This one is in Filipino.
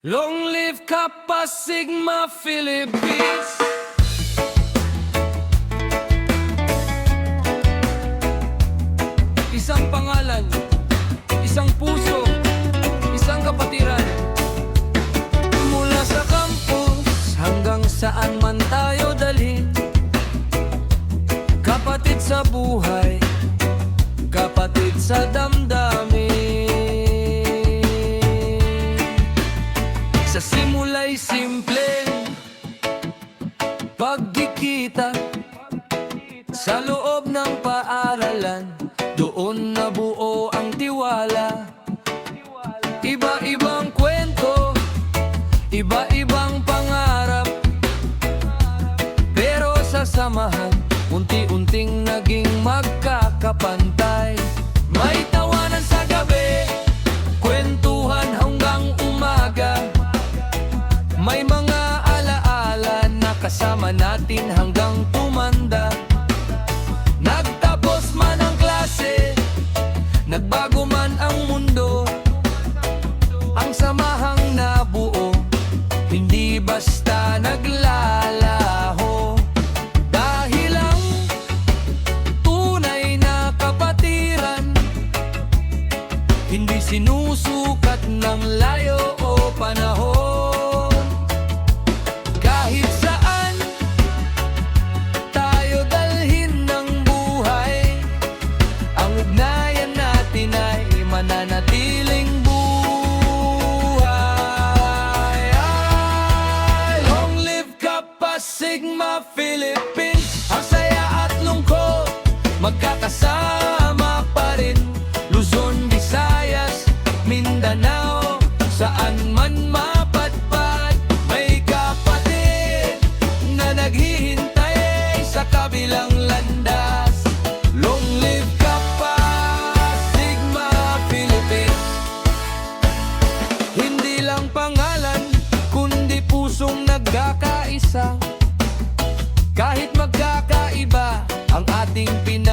Long live Kappa Sigma Philippines. Isang pangalan, isang puso, isang kapatiran. Mula sa campus hanggang saan man tayo dalhin, kapatid sa buhay, kapatid sa damdamin. Sa simula'y simpleng pagkikita sa loob ng paaralan, doon nabuo ang tiwala. Iba-ibang kwento, iba-ibang pangarap, pero sa samahan, unti-unting naging magkakapantay. May tawanan sa gabi, kwentuhan hanggang umaga. May mga alaala na kasama natin hanggang tumanda. Nagtapos man ang klase, nagbago man ang mundo, ang samahang nabuo, hindi basta naglalaho. Dahil ang tunay na kapatiran, hindi sinusukat ng layo o panahon. Kahit saan tayo dalhin ng buhay, ang ugnayan natin ay mananatiling buhay. Long live Kappa Sigma Philippines. Ang saya at lungkot, magkakasama pa rin. Luzon, Visayas, Mindanao, saan man mapadpad, may kapatid na naghihintay sa kabilang landas. Long live Kappa Sigma Philippines. Hindi lang pangalan, kundi pusong nagkakaisa. Kahit magkakaiba ang ating Pinoy,